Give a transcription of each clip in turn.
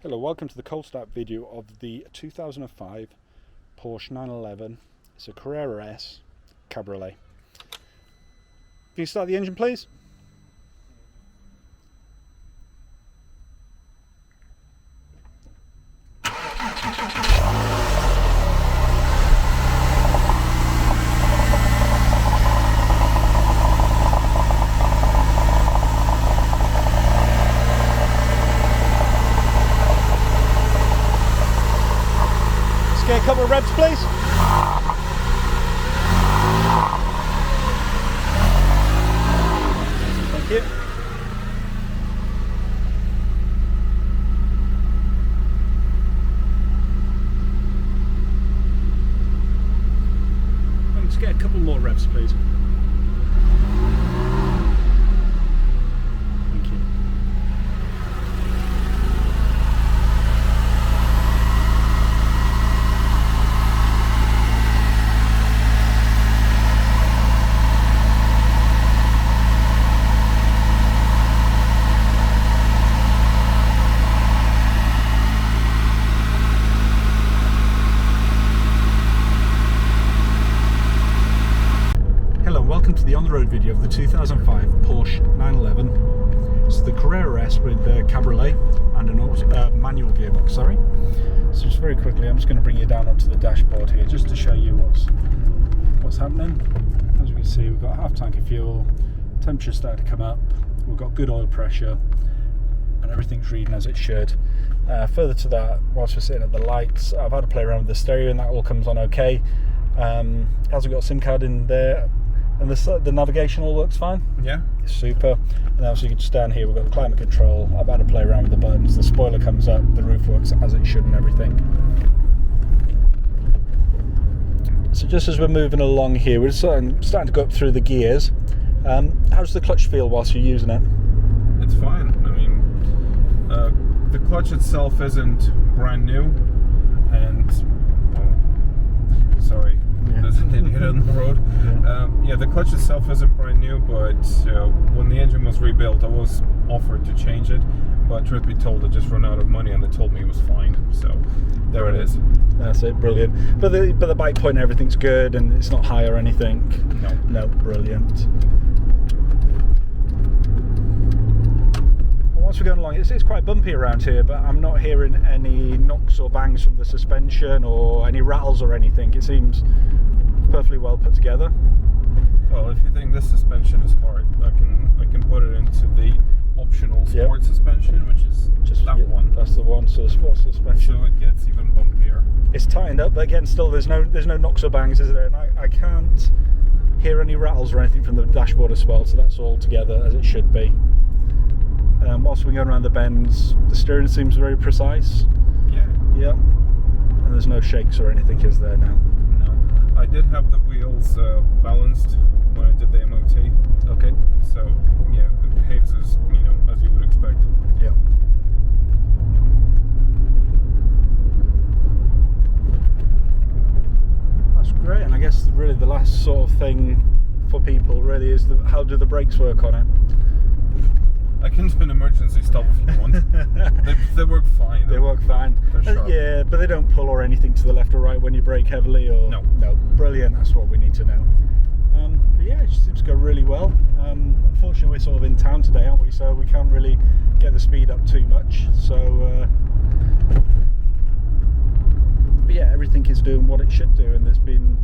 Hello, welcome to the cold start video of the 2005 Porsche 911. It's a Carrera S Cabriolet. Can you start the engine, please? Get a couple of revs, please. Thank you. Let's get a couple more revs, please. Thank you. Welcome to the on-the-road video of the 2005 Porsche 911. It's the Carrera S with the Cabriolet and a manual gearbox, sorry. So just very quickly, I'm just going to bring you down onto the dashboard here just to show you what's happening. As we can see, we've got a half tank of fuel, temperature's started to come up, we've got good oil pressure, and everything's reading as it should. Further to that, whilst we're sitting at the lights, I've had to play around with the stereo and that all comes on okay. Hasn't got a SIM card in there. And the navigation all works fine? Yeah. Super. And obviously just down here we've got the climate control. I've had to play around with the buttons. The spoiler comes up, the roof works as it should and everything. So just as we're moving along here, we're starting to go up through the gears. How does the clutch feel whilst you're using it? It's fine. I mean, the clutch itself isn't brand new. And, sorry. There's an idiot on the road. Yeah, the clutch itself isn't brand new, but when the engine was rebuilt, I was offered to change it, but truth be told, I just ran out of money and they told me it was fine. So there it is. That's it, brilliant. But the bike point and everything's good, and it's not high or anything. No, brilliant. Once we're going along, it's quite bumpy around here, but I'm not hearing any knocks or bangs from the suspension or any rattles or anything. It seems perfectly well put together. Well, if you think this suspension is hard, I can put it into the optional sport suspension, which is just that one. That's the one. So the sport suspension. So it gets even bumpier. It's tightened up, but again, still there's no knocks or bangs, is there? And I can't hear any rattles or anything from the dashboard as well. So that's all together as it should be. Whilst we're going around the bends, the steering seems very precise. Yeah. And there's no shakes or anything, is there now? No. I did have the wheels balanced when I did the MOT. Okay. So yeah, it behaves as you would expect. Yeah. That's great. And I guess really the last sort of thing for people really is how do the brakes work on it? I can do an emergency stop if you want. they work fine. They work fine. They're sharp. Yeah, but they don't pull or anything to the left or right when you brake heavily, or no. Brilliant. That's what we need to know. But yeah, it just seems to go really well. Unfortunately, we're sort of in town today, aren't we? So we can't really get the speed up too much. So, but yeah, everything is doing what it should do, and there's been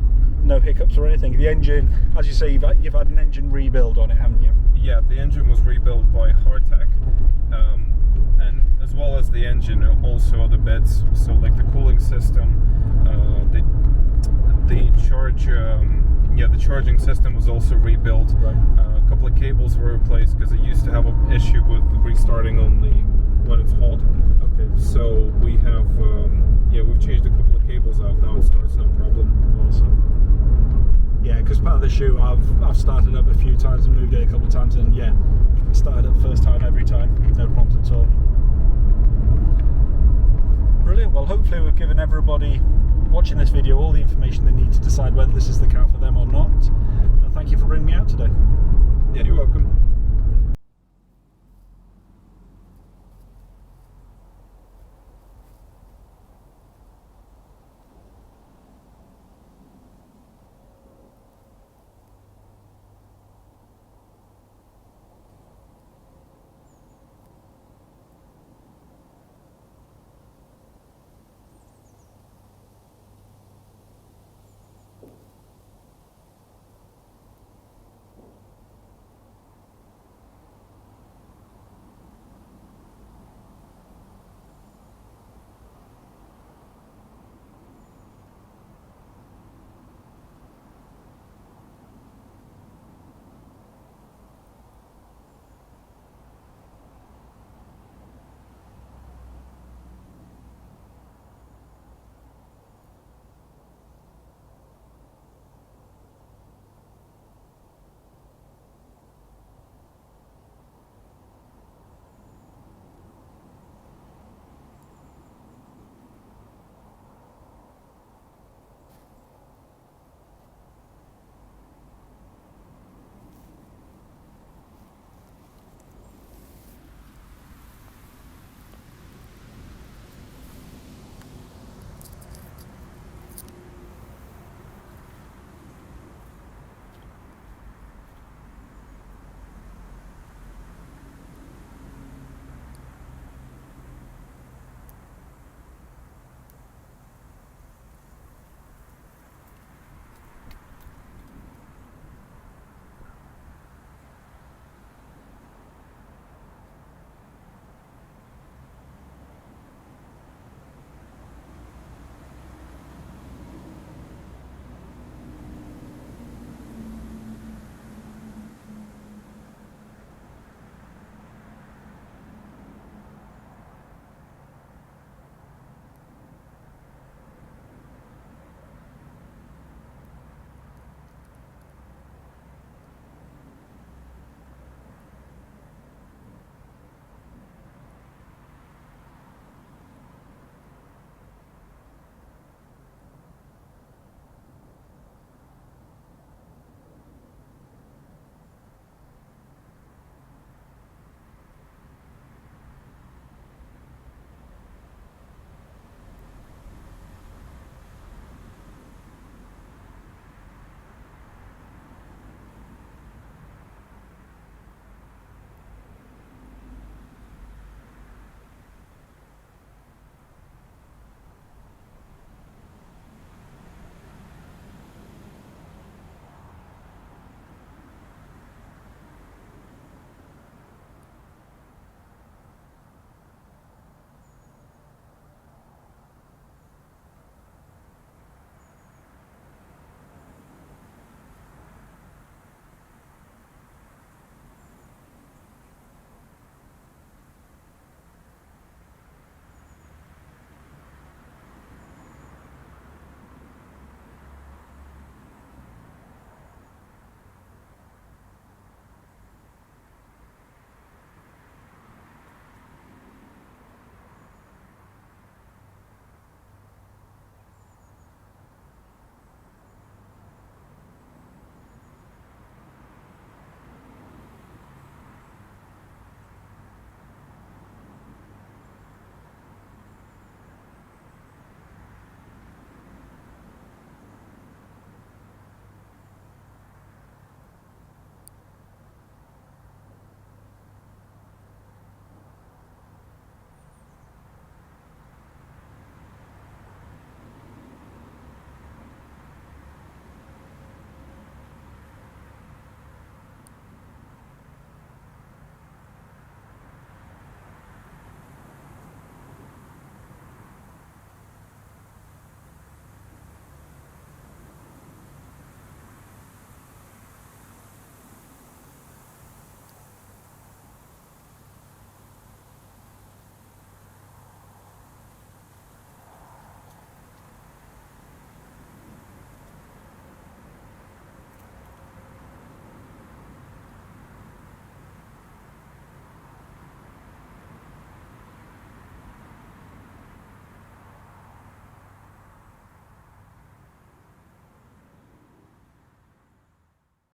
no hiccups or anything. The engine, as you say, you've had an engine rebuild on it, haven't you? Yeah, the engine was rebuilt by Hardtech, and as well as the engine, also other bits. So like the cooling system, the charging system was also rebuilt. Right. A couple of cables were replaced because it used to have an issue with restarting when it's hot. Okay. So we have we've changed a couple of cables out now. It starts no problem. Awesome. Yeah, because part of the shoot, I've started up a few times and moved it a couple of times, and yeah, started up first time every time, no problems at all. Brilliant. Well, hopefully we've given everybody watching this video all the information they need to decide whether this is the car for them or not. And thank you for bringing me out today. Yeah, you're welcome.